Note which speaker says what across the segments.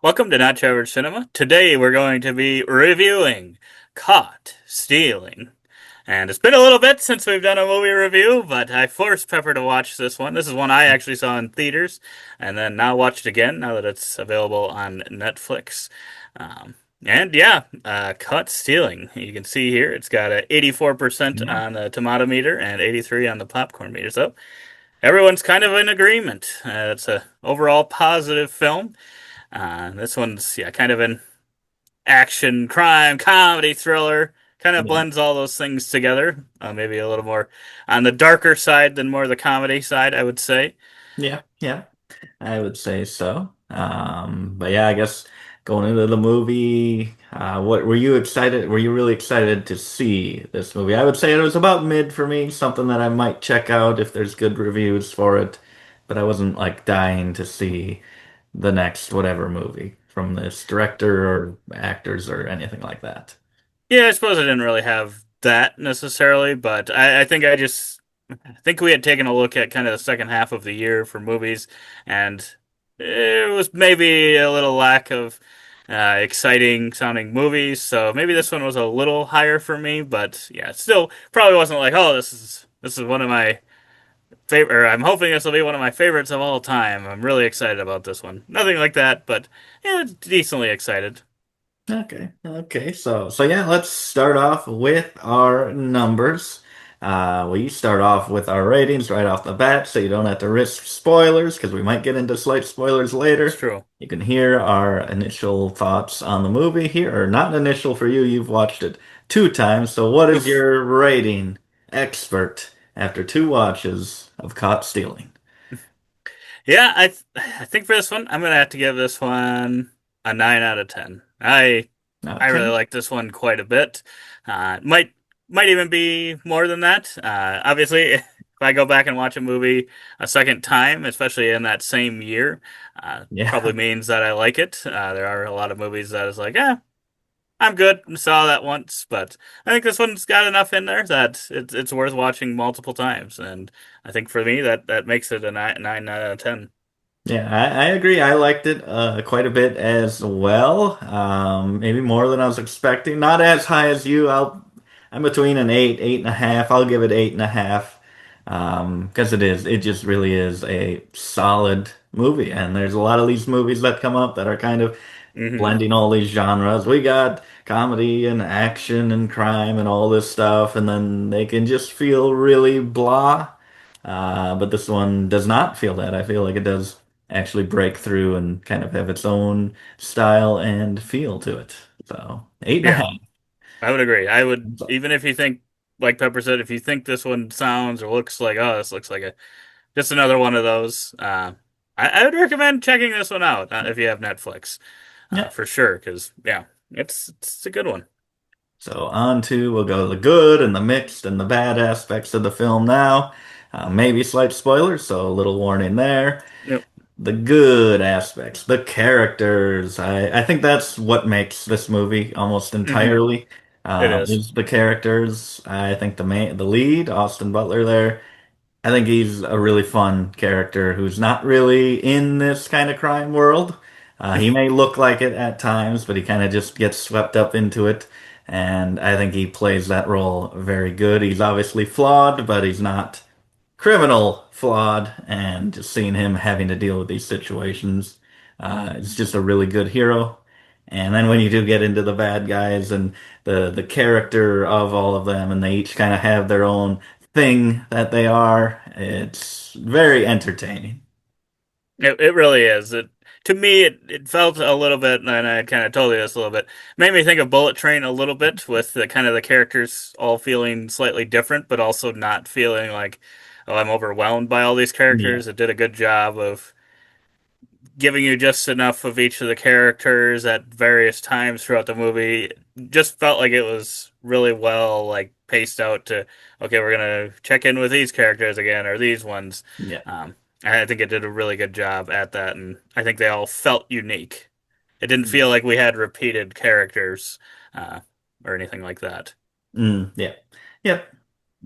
Speaker 1: Welcome to Not Your Average Cinema. Today we're going to be reviewing Caught Stealing. And it's been a little bit since we've done a movie review, but I forced Pepper to watch this one. This is one I actually saw in theaters and then now watched again now that it's available on Netflix. And yeah, Caught Stealing. You can see here it's got a 84%
Speaker 2: Yeah.
Speaker 1: on the tomato meter and 83 on the popcorn meter. So everyone's kind of in agreement. It's a overall positive film. This one's kind of an action, crime, comedy, thriller. Kind of
Speaker 2: Yeah.
Speaker 1: blends all those things together. Maybe a little more on the darker side than more the comedy side, I would say.
Speaker 2: Yeah. Yeah. I would say so. But yeah, I guess going into the movie, what were you excited? Were you really excited to see this movie? I would say it was about mid for me, something that I might check out if there's good reviews for it. But I wasn't like dying to see the next whatever movie from this director or actors or anything like that.
Speaker 1: Yeah, I suppose I didn't really have that necessarily, but I think we had taken a look at kind of the second half of the year for movies, and it was maybe a little lack of exciting sounding movies. So maybe this one was a little higher for me, but yeah, it still probably wasn't like, oh, this is one of my favorite. I'm hoping this will be one of my favorites of all time. I'm really excited about this one. Nothing like that, but yeah, decently excited.
Speaker 2: Okay. Okay. So yeah, let's start off with our numbers. We start off with our ratings right off the bat, so you don't have to risk spoilers because we might get into slight spoilers
Speaker 1: It's
Speaker 2: later.
Speaker 1: true.
Speaker 2: You can hear our initial thoughts on the movie here, or not initial for you. You've watched it two times. So what is your rating, expert, after two watches of Caught Stealing?
Speaker 1: Yeah, I think for this one, I'm gonna have to give this one a 9 out of 10. I really
Speaker 2: Okay.
Speaker 1: like this one quite a bit. Might even be more than that. Obviously, if I go back and watch a movie a second time, especially in that same year,
Speaker 2: Yeah.
Speaker 1: probably means that I like it. There are a lot of movies that is like, I'm good. Saw that once, but I think this one's got enough in there that it's worth watching multiple times, and I think for me that makes it a 9 out of 10.
Speaker 2: Yeah, I agree. I liked it quite a bit as well. Maybe more than I was expecting. Not as high as you. I'm between an eight, 8.5. I'll give it 8.5. Because it is. It just really is a solid movie. And there's a lot of these movies that come up that are kind of
Speaker 1: Hmm.
Speaker 2: blending all these genres. We got comedy and action and crime and all this stuff, and then they can just feel really blah. But this one does not feel that. I feel like it does actually break through and kind of have its own style and feel to it. So eight and a
Speaker 1: Yeah,
Speaker 2: half.
Speaker 1: I would agree. I would
Speaker 2: Thumbs up.
Speaker 1: even if you think, like Pepper said, if you think this one sounds or looks like, oh, this looks like a just another one of those. I would recommend checking this one out if you have Netflix,
Speaker 2: Yeah.
Speaker 1: for sure. Because yeah, it's a good one.
Speaker 2: So on to we'll go the good and the mixed and the bad aspects of the film now. Maybe slight spoilers, so a little warning there.
Speaker 1: Yep.
Speaker 2: The good aspects, the characters. I think that's what makes this movie almost
Speaker 1: Hmm.
Speaker 2: entirely.
Speaker 1: It is.
Speaker 2: Is the characters. I think the lead, Austin Butler there. I think he's a really fun character who's not really in this kind of crime world. He may look like it at times, but he kind of just gets swept up into it. And I think he plays that role very good. He's obviously flawed, but he's not criminal flawed. And just seeing him having to deal with these situations is just a really good hero. And then when you do get into the bad guys and the character of all of them, and they each kind of have their own thing that they are. It's very entertaining.
Speaker 1: It really is. It to me it felt a little bit, and I kind of told you this a little bit. Made me think of Bullet Train a little bit with the kind of the characters all feeling slightly different, but also not feeling like, oh, I'm overwhelmed by all these
Speaker 2: Yeah.
Speaker 1: characters. It did a good job of giving you just enough of each of the characters at various times throughout the movie. Just felt like it was really well like paced out to, okay, we're gonna check in with these characters again or these ones.
Speaker 2: Yeah.
Speaker 1: Um, I think it did a really good job at that, and I think they all felt unique. It didn't
Speaker 2: Yeah.
Speaker 1: feel like we had repeated characters or anything like that.
Speaker 2: Yeah. Yep.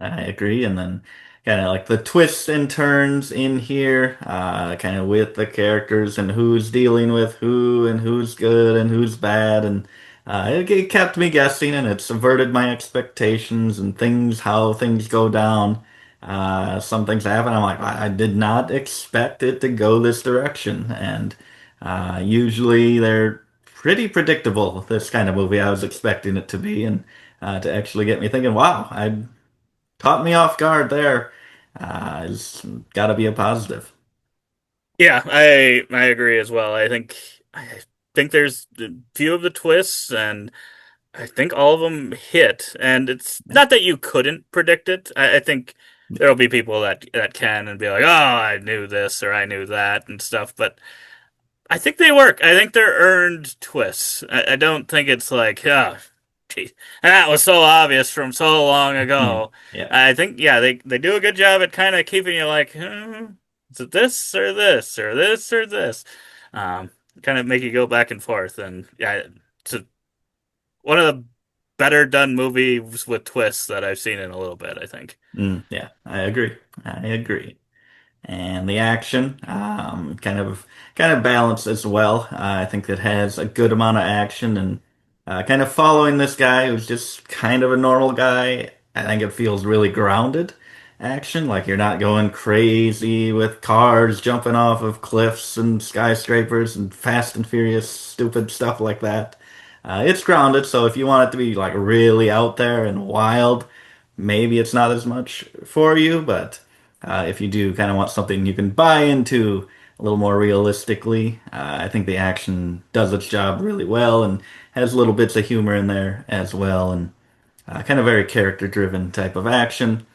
Speaker 2: I agree. And then kind of like the twists and turns in here, kind of with the characters and who's dealing with who and who's good and who's bad, and it kept me guessing, and it subverted my expectations and how things go down. Some things happen. I'm like, I did not expect it to go this direction, and usually they're pretty predictable. This kind of movie, I was expecting it to be, and to actually get me thinking, wow, I caught me off guard there. It's got to be a positive.
Speaker 1: Yeah, I agree as well. I think there's a few of the twists, and I think all of them hit. And it's
Speaker 2: Yeah.
Speaker 1: not that you couldn't predict it. I think there'll be people that can and be like, "Oh, I knew this or I knew that" and stuff. But I think they work. I think they're earned twists. I don't think it's like, oh, geez, that was so obvious from so long
Speaker 2: Hmm.
Speaker 1: ago.
Speaker 2: Yeah.
Speaker 1: I think, yeah, they do a good job at kind of keeping you like, is it this or this or this or this? Um, Kind of make you go back and forth. And yeah, it's one of the better done movies with twists that I've seen in a little bit, I think.
Speaker 2: Yeah, I agree. I agree. And the action, kind of balanced as well. I think it has a good amount of action and kind of following this guy who's just kind of a normal guy. I think it feels really grounded action, like you're not going crazy with cars jumping off of cliffs and skyscrapers and fast and furious stupid stuff like that. It's grounded, so if you want it to be like really out there and wild, maybe it's not as much for you, but if you do kind of want something you can buy into a little more realistically, I think the action does its job really well and has little bits of humor in there as well, and kind of very character-driven type of action,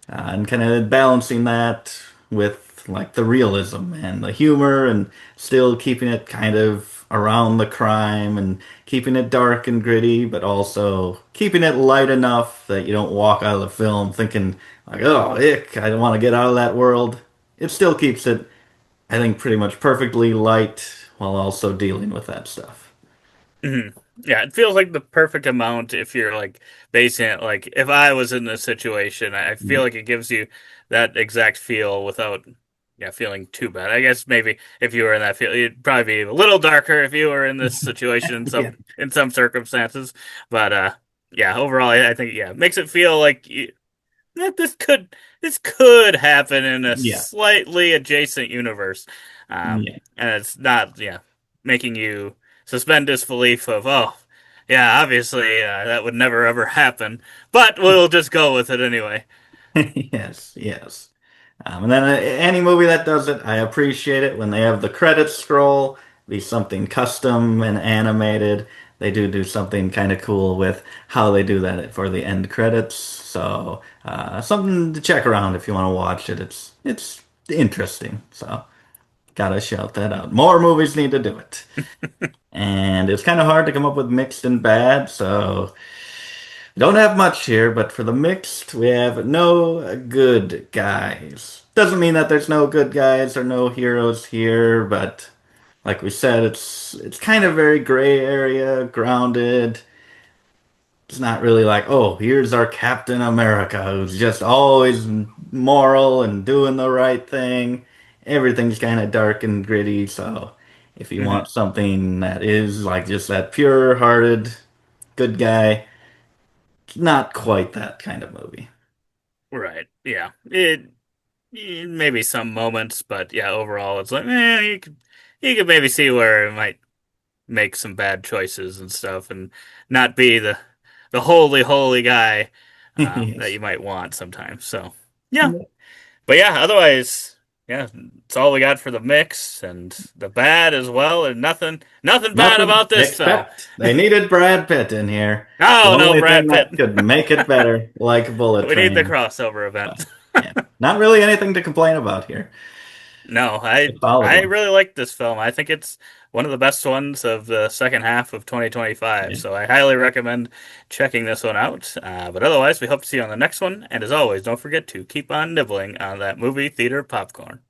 Speaker 2: and kind of balancing that with like the realism and the humor, and still keeping it kind of around the crime and keeping it dark and gritty, but also keeping it light enough that you don't walk out of the film thinking like, oh, ick, I don't want to get out of that world. It still keeps it, I think, pretty much perfectly light while also dealing with that stuff.
Speaker 1: Mhm. Yeah, it feels like the perfect amount if you're like basing it like if I was in this situation, I feel
Speaker 2: Mm.
Speaker 1: like it gives you that exact feel without yeah, feeling too bad. I guess maybe if you were in that feel it'd probably be a little darker if you were in this situation
Speaker 2: Yeah.
Speaker 1: in some circumstances. But yeah, overall I think yeah, it makes it feel like that this could happen in a
Speaker 2: Yeah.
Speaker 1: slightly adjacent universe,
Speaker 2: Yeah.
Speaker 1: and it's not yeah making you suspend disbelief of oh yeah obviously that would never ever happen, but we'll just go with it anyway.
Speaker 2: Yes, yes. And then any movie that does it, I appreciate it when they have the credits scroll, be something custom and animated. They do something kind of cool with how they do that for the end credits. So something to check around if you want to watch it. It's interesting. So gotta shout that out. More movies need to do it. And it's kind of hard to come up with mixed and bad, so don't have much here, but for the mixed, we have no good guys. Doesn't mean that there's no good guys or no heroes here, but like we said, it's kind of very gray area, grounded. It's not really like, oh, here's our Captain America who's just always moral and doing the right thing. Everything's kind of dark and gritty, so if you
Speaker 1: Hmm.
Speaker 2: want something that is like just that pure-hearted good guy, not quite that kind of movie.
Speaker 1: Right, yeah, maybe some moments, but yeah overall it's like you could maybe see where it might make some bad choices and stuff and not be the holy guy that
Speaker 2: Yes.
Speaker 1: you might want sometimes. So yeah, but yeah, otherwise, yeah, it's all we got for the mix and the bad as well, and nothing bad
Speaker 2: Nothing
Speaker 1: about this film.
Speaker 2: except they needed Brad Pitt in here. The
Speaker 1: Oh no,
Speaker 2: only thing
Speaker 1: Brad Pitt.
Speaker 2: that could make it better, like Bullet
Speaker 1: We need the
Speaker 2: Train.
Speaker 1: crossover
Speaker 2: So,
Speaker 1: event.
Speaker 2: yeah, not really anything to complain about here.
Speaker 1: No,
Speaker 2: A solid
Speaker 1: I
Speaker 2: one.
Speaker 1: really like this film. I think it's one of the best ones of the second half of 2025.
Speaker 2: Yeah.
Speaker 1: So I highly recommend checking this one out. But otherwise, we hope to see you on the next one. And as always, don't forget to keep on nibbling on that movie theater popcorn.